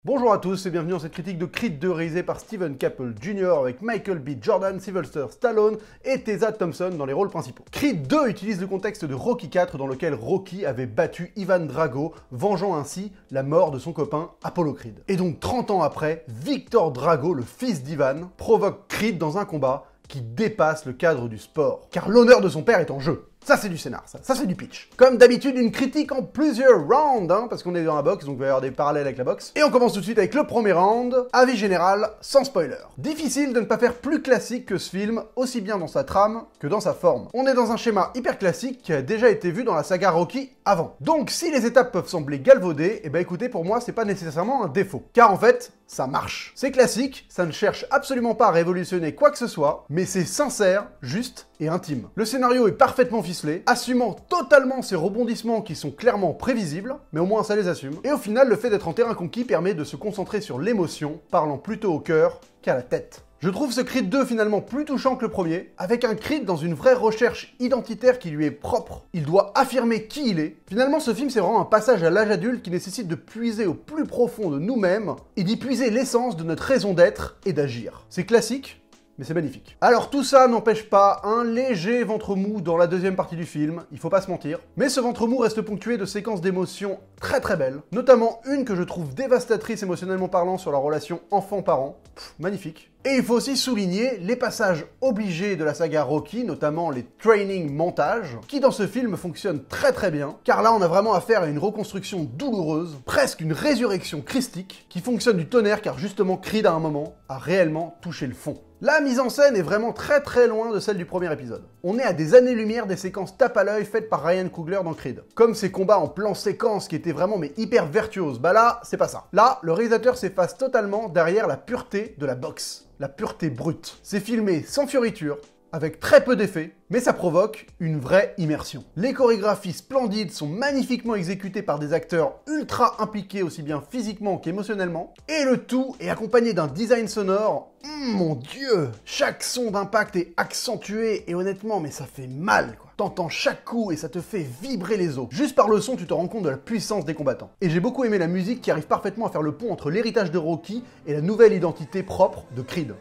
Bonjour à tous et bienvenue dans cette critique de Creed 2 réalisée par Steven Caple Jr. avec Michael B. Jordan, Sylvester Stallone et Tessa Thompson dans les rôles principaux. Creed 2 utilise le contexte de Rocky IV dans lequel Rocky avait battu Ivan Drago, vengeant ainsi la mort de son copain Apollo Creed. Et donc 30 ans après, Victor Drago, le fils d'Ivan, provoque Creed dans un combat qui dépasse le cadre du sport. Car l'honneur de son père est en jeu. Ça c'est du scénar, ça c'est du pitch. Comme d'habitude, une critique en plusieurs rounds, parce qu'on est dans la boxe, donc il va y avoir des parallèles avec la boxe. Et on commence tout de suite avec le premier round, avis général, sans spoiler. Difficile de ne pas faire plus classique que ce film, aussi bien dans sa trame que dans sa forme. On est dans un schéma hyper classique qui a déjà été vu dans la saga Rocky avant. Donc si les étapes peuvent sembler galvaudées, et écoutez, pour moi c'est pas nécessairement un défaut. Car en fait, ça marche. C'est classique, ça ne cherche absolument pas à révolutionner quoi que ce soit, mais c'est sincère, juste et intime. Le scénario est parfaitement ficelé, assumant totalement ces rebondissements qui sont clairement prévisibles, mais au moins ça les assume. Et au final, le fait d'être en terrain conquis permet de se concentrer sur l'émotion, parlant plutôt au cœur qu'à la tête. Je trouve ce Creed 2 finalement plus touchant que le premier, avec un Creed dans une vraie recherche identitaire qui lui est propre. Il doit affirmer qui il est. Finalement, ce film, c'est vraiment un passage à l'âge adulte qui nécessite de puiser au plus profond de nous-mêmes et d'y puiser l'essence de notre raison d'être et d'agir. C'est classique, mais c'est magnifique. Alors tout ça n'empêche pas un léger ventre mou dans la deuxième partie du film, il faut pas se mentir. Mais ce ventre mou reste ponctué de séquences d'émotions très très belles, notamment une que je trouve dévastatrice émotionnellement parlant sur la relation enfant-parent. Magnifique. Et il faut aussi souligner les passages obligés de la saga Rocky, notamment les training montages, qui dans ce film fonctionnent très très bien, car là on a vraiment affaire à une reconstruction douloureuse, presque une résurrection christique, qui fonctionne du tonnerre car justement Creed à un moment a réellement touché le fond. La mise en scène est vraiment très très loin de celle du premier épisode. On est à des années-lumière des séquences tape à l'œil faites par Ryan Coogler dans Creed. Comme ces combats en plan séquence qui étaient vraiment mais hyper virtuoses, bah là, c'est pas ça. Là, le réalisateur s'efface totalement derrière la pureté de la boxe. La pureté brute. C'est filmé sans fioriture, avec très peu d'effets, mais ça provoque une vraie immersion. Les chorégraphies splendides sont magnifiquement exécutées par des acteurs ultra impliqués aussi bien physiquement qu'émotionnellement, et le tout est accompagné d'un design sonore, mon dieu! Chaque son d'impact est accentué, et honnêtement, mais ça fait mal, quoi. T'entends chaque coup et ça te fait vibrer les os. Juste par le son, tu te rends compte de la puissance des combattants. Et j'ai beaucoup aimé la musique qui arrive parfaitement à faire le pont entre l'héritage de Rocky et la nouvelle identité propre de Creed.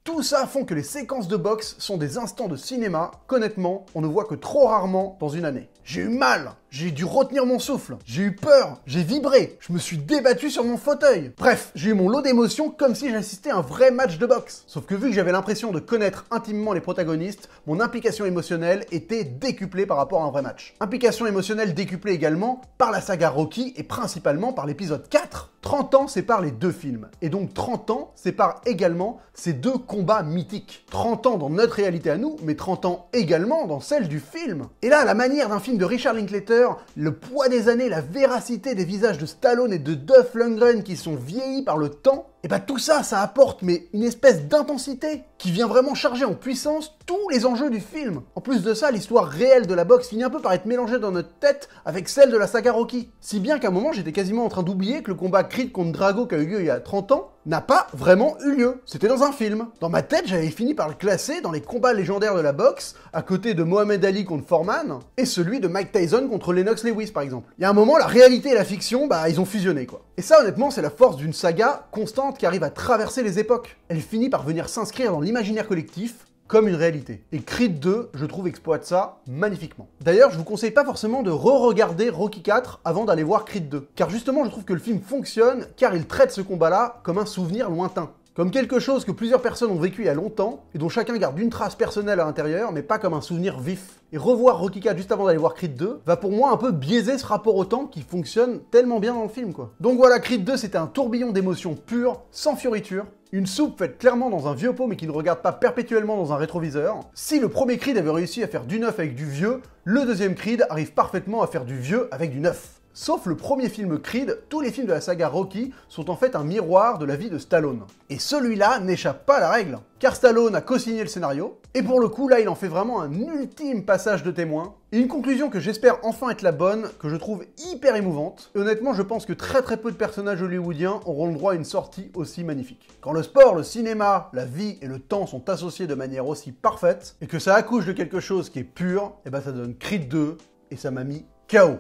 Tout ça font que les séquences de boxe sont des instants de cinéma qu'honnêtement, on ne voit que trop rarement dans une année. J'ai eu mal, j'ai dû retenir mon souffle, j'ai eu peur, j'ai vibré, je me suis débattu sur mon fauteuil. Bref, j'ai eu mon lot d'émotions comme si j'assistais à un vrai match de boxe. Sauf que vu que j'avais l'impression de connaître intimement les protagonistes, mon implication émotionnelle était décuplée par rapport à un vrai match. Implication émotionnelle décuplée également par la saga Rocky et principalement par l'épisode 4. 30 ans séparent les deux films, et donc 30 ans séparent également ces deux combats mythiques. 30 ans dans notre réalité à nous, mais 30 ans également dans celle du film. Et là, à la manière d'un film de Richard Linklater, le poids des années, la véracité des visages de Stallone et de Dolph Lundgren qui sont vieillis par le temps, et tout ça, ça apporte mais une espèce d'intensité qui vient vraiment charger en puissance tous les enjeux du film. En plus de ça, l'histoire réelle de la boxe finit un peu par être mélangée dans notre tête avec celle de la saga Rocky. Si bien qu'à un moment, j'étais quasiment en train d'oublier que le combat Creed contre Drago qui a eu lieu il y a 30 ans n'a pas vraiment eu lieu. C'était dans un film. Dans ma tête, j'avais fini par le classer dans les combats légendaires de la boxe, à côté de Mohamed Ali contre Foreman, et celui de Mike Tyson contre Lennox Lewis par exemple. Il y a un moment, la réalité et la fiction, ils ont fusionné quoi. Et ça honnêtement, c'est la force d'une saga constante qui arrive à traverser les époques. Elle finit par venir s'inscrire dans l'imaginaire collectif comme une réalité. Et Creed 2, je trouve, exploite ça magnifiquement. D'ailleurs, je vous conseille pas forcément de re-regarder Rocky 4 avant d'aller voir Creed 2. Car justement, je trouve que le film fonctionne car il traite ce combat-là comme un souvenir lointain. Comme quelque chose que plusieurs personnes ont vécu il y a longtemps, et dont chacun garde une trace personnelle à l'intérieur, mais pas comme un souvenir vif. Et revoir Rocky 4 juste avant d'aller voir Creed 2 va pour moi un peu biaiser ce rapport au temps qui fonctionne tellement bien dans le film quoi. Donc voilà, Creed 2 c'était un tourbillon d'émotions pures, sans fioriture, une soupe faite clairement dans un vieux pot mais qui ne regarde pas perpétuellement dans un rétroviseur. Si le premier Creed avait réussi à faire du neuf avec du vieux, le deuxième Creed arrive parfaitement à faire du vieux avec du neuf. Sauf le premier film Creed, tous les films de la saga Rocky sont en fait un miroir de la vie de Stallone. Et celui-là n'échappe pas à la règle, car Stallone a co-signé le scénario, et pour le coup là il en fait vraiment un ultime passage de témoin, et une conclusion que j'espère enfin être la bonne, que je trouve hyper émouvante, et honnêtement je pense que très peu de personnages hollywoodiens auront le droit à une sortie aussi magnifique. Quand le sport, le cinéma, la vie et le temps sont associés de manière aussi parfaite, et que ça accouche de quelque chose qui est pur, et ben ça donne Creed 2, et ça m'a mis KO.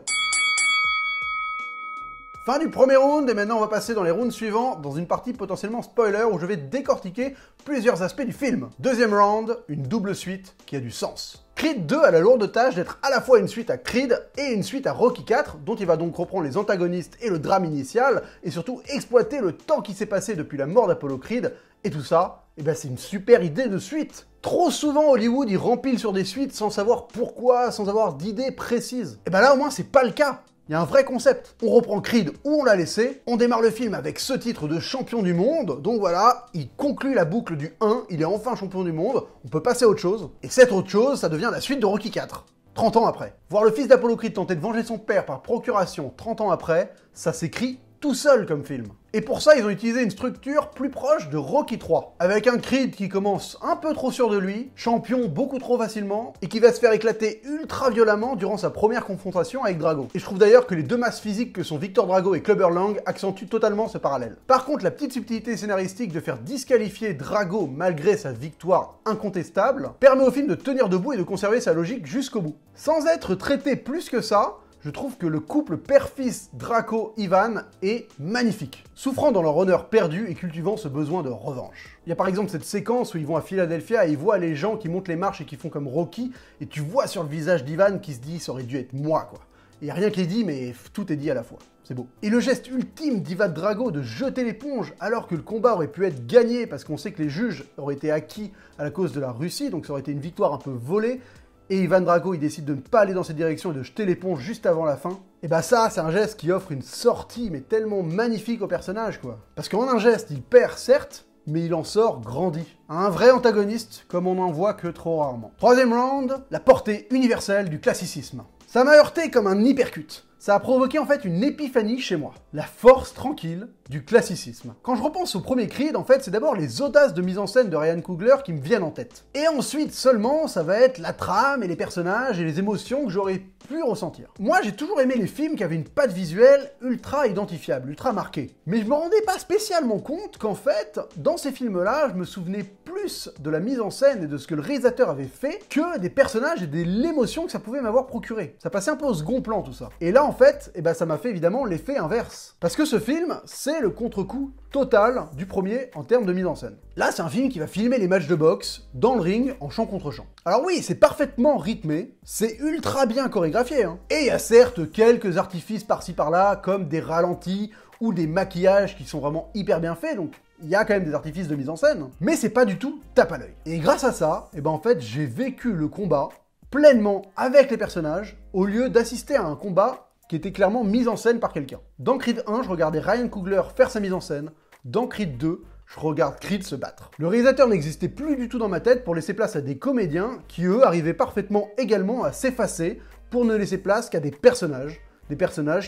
Fin du premier round, et maintenant on va passer dans les rounds suivants, dans une partie potentiellement spoiler où je vais décortiquer plusieurs aspects du film. Deuxième round, une double suite qui a du sens. Creed 2 a la lourde tâche d'être à la fois une suite à Creed et une suite à Rocky 4, dont il va donc reprendre les antagonistes et le drame initial, et surtout exploiter le temps qui s'est passé depuis la mort d'Apollo Creed, et tout ça, eh ben c'est une super idée de suite. Trop souvent Hollywood il rempile sur des suites sans savoir pourquoi, sans avoir d'idée précise. Et ben là au moins c'est pas le cas. Il y a un vrai concept. On reprend Creed où on l'a laissé, on démarre le film avec ce titre de champion du monde, donc voilà, il conclut la boucle du 1, il est enfin champion du monde, on peut passer à autre chose, et cette autre chose, ça devient la suite de Rocky 4. 30 ans après. Voir le fils d'Apollo Creed tenter de venger son père par procuration 30 ans après, ça s'écrit tout seul comme film. Et pour ça, ils ont utilisé une structure plus proche de Rocky 3, avec un Creed qui commence un peu trop sûr de lui, champion beaucoup trop facilement, et qui va se faire éclater ultra violemment durant sa première confrontation avec Drago. Et je trouve d'ailleurs que les deux masses physiques que sont Victor Drago et Clubber Lang accentuent totalement ce parallèle. Par contre, la petite subtilité scénaristique de faire disqualifier Drago malgré sa victoire incontestable, permet au film de tenir debout et de conserver sa logique jusqu'au bout. Sans être traité plus que ça, je trouve que le couple père-fils Draco-Ivan est magnifique, souffrant dans leur honneur perdu et cultivant ce besoin de revanche. Il y a par exemple cette séquence où ils vont à Philadelphia et ils voient les gens qui montent les marches et qui font comme Rocky, et tu vois sur le visage d'Ivan qui se dit « ça aurait dû être moi » quoi. Il n'y a rien qui est dit, mais tout est dit à la fois. C'est beau. Et le geste ultime d'Ivan Drago de jeter l'éponge alors que le combat aurait pu être gagné parce qu'on sait que les juges auraient été acquis à la cause de la Russie, donc ça aurait été une victoire un peu volée, et Ivan Drago il décide de ne pas aller dans cette direction et de jeter l'éponge juste avant la fin, et bah ça c'est un geste qui offre une sortie mais tellement magnifique au personnage quoi. Parce qu'en un geste il perd certes, mais il en sort grandi. Un vrai antagoniste comme on n'en voit que trop rarement. Troisième round, la portée universelle du classicisme. Ça m'a heurté comme un hypercute. Ça a provoqué en fait une épiphanie chez moi. La force tranquille du classicisme. Quand je repense au premier Creed, en fait, c'est d'abord les audaces de mise en scène de Ryan Coogler qui me viennent en tête. Et ensuite seulement, ça va être la trame et les personnages et les émotions que j'aurais pu ressentir. Moi, j'ai toujours aimé les films qui avaient une patte visuelle ultra identifiable, ultra marquée. Mais je me rendais pas spécialement compte qu'en fait, dans ces films-là, je me souvenais plus de la mise en scène et de ce que le réalisateur avait fait que des personnages et de l'émotion que ça pouvait m'avoir procuré. Ça passait un peu au second plan tout ça. Et là, en fait, eh ben, ça m'a fait évidemment l'effet inverse. Parce que ce film, c'est le contre-coup total du premier en termes de mise en scène. Là, c'est un film qui va filmer les matchs de boxe dans le ring en champ contre champ. Alors oui, c'est parfaitement rythmé, c'est ultra bien chorégraphié, hein. Et il y a certes quelques artifices par-ci par-là, comme des ralentis ou des maquillages qui sont vraiment hyper bien faits, donc il y a quand même des artifices de mise en scène, mais c'est pas du tout tape à l'œil. Et grâce à ça, eh ben en fait, j'ai vécu le combat pleinement avec les personnages, au lieu d'assister à un combat qui était clairement mis en scène par quelqu'un. Dans Creed 1, je regardais Ryan Coogler faire sa mise en scène. Dans Creed 2, je regarde Creed se battre. Le réalisateur n'existait plus du tout dans ma tête pour laisser place à des comédiens qui, eux, arrivaient parfaitement également à s'effacer pour ne laisser place qu'à des personnages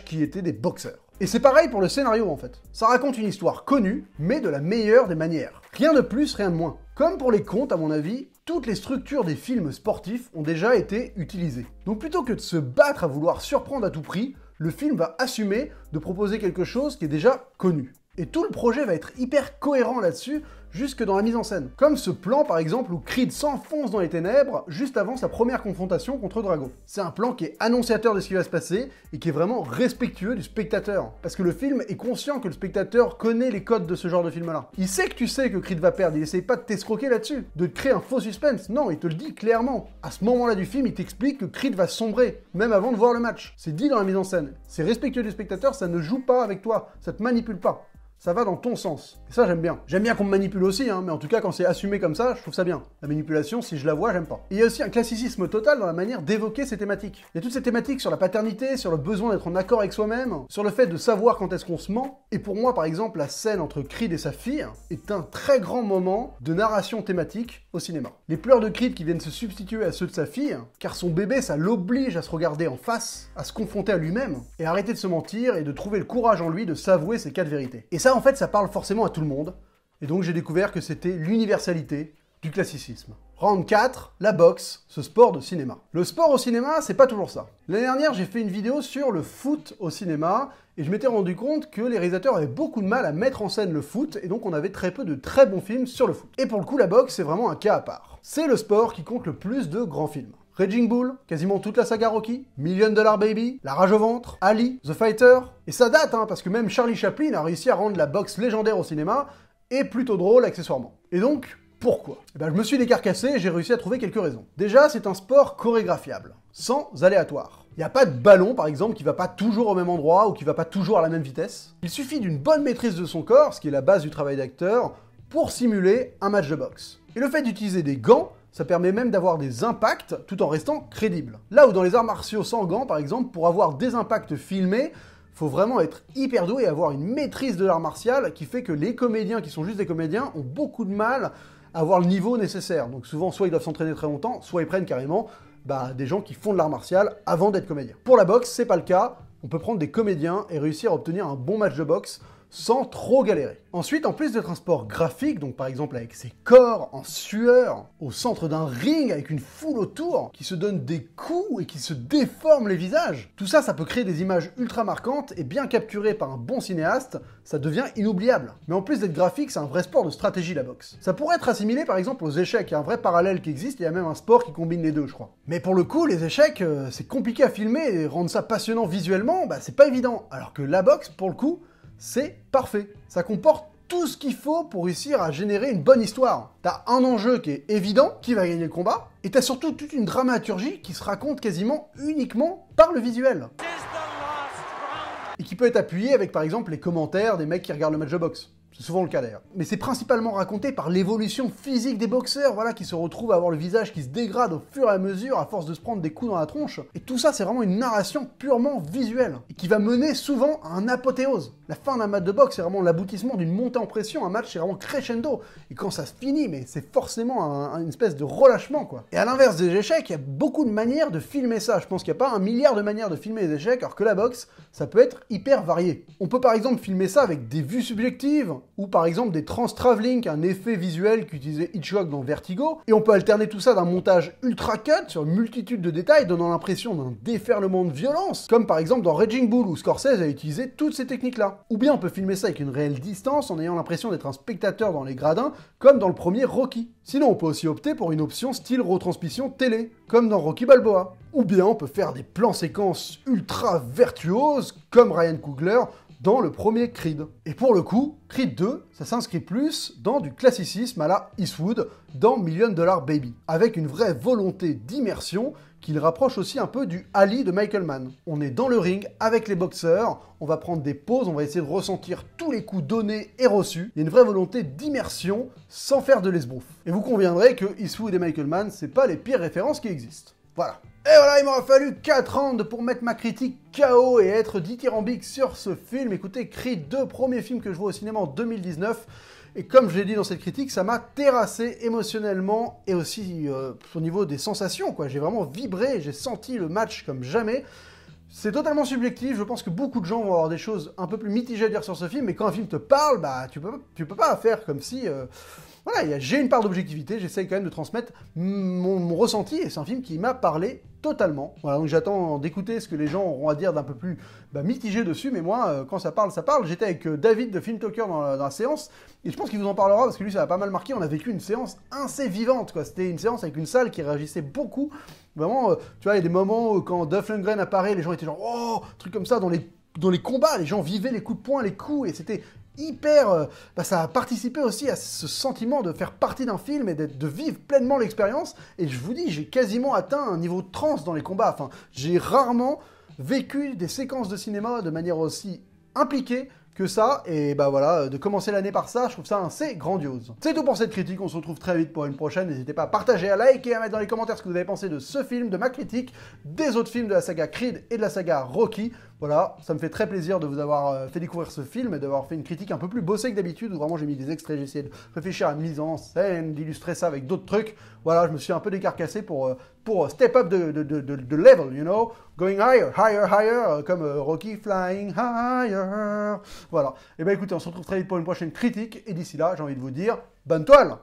qui étaient des boxeurs. Et c'est pareil pour le scénario en fait. Ça raconte une histoire connue, mais de la meilleure des manières. Rien de plus, rien de moins. Comme pour les contes, à mon avis, toutes les structures des films sportifs ont déjà été utilisées. Donc plutôt que de se battre à vouloir surprendre à tout prix, le film va assumer de proposer quelque chose qui est déjà connu. Et tout le projet va être hyper cohérent là-dessus, jusque dans la mise en scène. Comme ce plan par exemple où Creed s'enfonce dans les ténèbres juste avant sa première confrontation contre Drago. C'est un plan qui est annonciateur de ce qui va se passer et qui est vraiment respectueux du spectateur. Parce que le film est conscient que le spectateur connaît les codes de ce genre de film-là. Il sait que tu sais que Creed va perdre, il essaye pas de t'escroquer là-dessus, de te créer un faux suspense. Non, il te le dit clairement. À ce moment-là du film, il t'explique que Creed va sombrer, même avant de voir le match. C'est dit dans la mise en scène. C'est respectueux du spectateur, ça ne joue pas avec toi, ça te manipule pas. ça va dans ton sens. Et ça, j'aime bien. J'aime bien qu'on me manipule aussi, hein, mais en tout cas, quand c'est assumé comme ça, je trouve ça bien. La manipulation, si je la vois, j'aime pas. Et il y a aussi un classicisme total dans la manière d'évoquer ces thématiques. Il y a toutes ces thématiques sur la paternité, sur le besoin d'être en accord avec soi-même, sur le fait de savoir quand est-ce qu'on se ment. Et pour moi, par exemple, la scène entre Creed et sa fille est un très grand moment de narration thématique au cinéma. Les pleurs de Creed qui viennent se substituer à ceux de sa fille, car son bébé, ça l'oblige à se regarder en face, à se confronter à lui-même, et arrêter de se mentir et de trouver le courage en lui de s'avouer ses 4 vérités. Et ça, en fait, ça parle forcément à tout le monde, et donc j'ai découvert que c'était l'universalité du classicisme. Round 4, la boxe, ce sport de cinéma. Le sport au cinéma, c'est pas toujours ça. L'année dernière, j'ai fait une vidéo sur le foot au cinéma, et je m'étais rendu compte que les réalisateurs avaient beaucoup de mal à mettre en scène le foot, et donc on avait très peu de très bons films sur le foot. Et pour le coup, la boxe, c'est vraiment un cas à part. C'est le sport qui compte le plus de grands films. Raging Bull, quasiment toute la saga Rocky, $1 Million Baby, La Rage au ventre, Ali, The Fighter, et ça date, hein, parce que même Charlie Chaplin a réussi à rendre la boxe légendaire au cinéma, et plutôt drôle accessoirement. Et donc, pourquoi ? Eh ben, je me suis décarcassé et j'ai réussi à trouver quelques raisons. Déjà, c'est un sport chorégraphiable, sans aléatoire. Il n'y a pas de ballon, par exemple, qui va pas toujours au même endroit ou qui va pas toujours à la même vitesse. Il suffit d'une bonne maîtrise de son corps, ce qui est la base du travail d'acteur, pour simuler un match de boxe. Et le fait d'utiliser des gants, ça permet même d'avoir des impacts tout en restant crédible. Là où dans les arts martiaux sans gants, par exemple, pour avoir des impacts filmés, faut vraiment être hyper doué et avoir une maîtrise de l'art martial qui fait que les comédiens qui sont juste des comédiens ont beaucoup de mal à avoir le niveau nécessaire. Donc souvent, soit ils doivent s'entraîner très longtemps, soit ils prennent carrément des gens qui font de l'art martial avant d'être comédiens. Pour la boxe, c'est pas le cas. On peut prendre des comédiens et réussir à obtenir un bon match de boxe sans trop galérer. Ensuite, en plus d'être un sport graphique, donc par exemple avec ses corps en sueur, au centre d'un ring avec une foule autour, qui se donne des coups et qui se déforme les visages, tout ça, ça peut créer des images ultra marquantes et bien capturées par un bon cinéaste, ça devient inoubliable. Mais en plus d'être graphique, c'est un vrai sport de stratégie la boxe. Ça pourrait être assimilé par exemple aux échecs, il y a un vrai parallèle qui existe, il y a même un sport qui combine les deux, je crois. Mais pour le coup, les échecs, c'est compliqué à filmer et rendre ça passionnant visuellement, c'est pas évident. Alors que la boxe, pour le coup, c'est parfait. Ça comporte tout ce qu'il faut pour réussir à générer une bonne histoire. T'as un enjeu qui est évident, qui va gagner le combat, et t'as surtout toute une dramaturgie qui se raconte quasiment uniquement par le visuel. Et qui peut être appuyée avec par exemple les commentaires des mecs qui regardent le match de boxe. C'est souvent le cas d'ailleurs. Mais c'est principalement raconté par l'évolution physique des boxeurs, voilà, qui se retrouvent à avoir le visage qui se dégrade au fur et à mesure à force de se prendre des coups dans la tronche. Et tout ça, c'est vraiment une narration purement visuelle, et qui va mener souvent à un apothéose. La fin d'un match de boxe, c'est vraiment l'aboutissement d'une montée en pression, un match, c'est vraiment crescendo. Et quand ça se finit, mais c'est forcément une espèce de relâchement, quoi. Et à l'inverse des échecs, il y a beaucoup de manières de filmer ça. Je pense qu'il n'y a pas 1 milliard de manières de filmer les échecs, alors que la boxe, ça peut être hyper varié. On peut par exemple filmer ça avec des vues subjectives, ou par exemple des trans-travelling, un effet visuel qu'utilisait Hitchcock dans Vertigo, et on peut alterner tout ça d'un montage ultra cut sur une multitude de détails, donnant l'impression d'un déferlement de violence, comme par exemple dans Raging Bull, où Scorsese a utilisé toutes ces techniques-là. Ou bien on peut filmer ça avec une réelle distance, en ayant l'impression d'être un spectateur dans les gradins, comme dans le premier Rocky. Sinon on peut aussi opter pour une option style retransmission télé, comme dans Rocky Balboa. Ou bien on peut faire des plans séquences ultra virtuoses, comme Ryan Coogler, dans le premier Creed. Et pour le coup, Creed 2, ça s'inscrit plus dans du classicisme à la Eastwood, dans $1 Million Baby, avec une vraie volonté d'immersion qui le rapproche aussi un peu du Ali de Michael Mann. On est dans le ring avec les boxeurs, on va prendre des pauses, on va essayer de ressentir tous les coups donnés et reçus. Il y a une vraie volonté d'immersion sans faire de l'esbrouf. Et vous conviendrez que Eastwood et Michael Mann, c'est pas les pires références qui existent. Voilà. Et voilà, il m'aura fallu 4 rounds pour mettre ma critique KO et être dithyrambique sur ce film. Écoutez, Creed 2, premier film que je vois au cinéma en 2019. Et comme je l'ai dit dans cette critique, ça m'a terrassé émotionnellement et aussi au niveau des sensations, quoi. J'ai vraiment vibré, j'ai senti le match comme jamais. C'est totalement subjectif, je pense que beaucoup de gens vont avoir des choses un peu plus mitigées à dire sur ce film, mais quand un film te parle, tu peux pas faire comme si... Voilà, j'ai une part d'objectivité, j'essaye quand même de transmettre mon ressenti, et c'est un film qui m'a parlé totalement. Voilà, donc j'attends d'écouter ce que les gens auront à dire d'un peu plus mitigé dessus, mais moi, quand ça parle, ça parle. J'étais avec David de Film Talker dans la séance, et je pense qu'il vous en parlera, parce que lui, ça a pas mal marqué, on a vécu une séance assez vivante, quoi. C'était une séance avec une salle qui réagissait beaucoup. Vraiment, tu vois, il y a des moments où quand Dolph Lundgren apparaît, les gens étaient genre, oh, truc comme ça, dans les combats, les gens vivaient les coups de poing, les coups, et c'était hyper... ça a participé aussi à ce sentiment de faire partie d'un film et de vivre pleinement l'expérience. Et je vous dis, j'ai quasiment atteint un niveau de transe dans les combats. Enfin, j'ai rarement vécu des séquences de cinéma de manière aussi impliquée que ça, et bah voilà, de commencer l'année par ça, je trouve ça assez grandiose. C'est tout pour cette critique, on se retrouve très vite pour une prochaine, n'hésitez pas à partager, à liker et à mettre dans les commentaires ce que vous avez pensé de ce film, de ma critique, des autres films de la saga Creed et de la saga Rocky. Voilà, ça me fait très plaisir de vous avoir fait découvrir ce film et d'avoir fait une critique un peu plus bossée que d'habitude, où vraiment j'ai mis des extraits, j'ai essayé de réfléchir à la mise en scène, d'illustrer ça avec d'autres trucs. Voilà, je me suis un peu décarcassé pour step up de level, you know, going higher, higher, higher, comme Rocky flying higher. Voilà, et ben écoutez, on se retrouve très vite pour une prochaine critique, et d'ici là, j'ai envie de vous dire, bonne toile!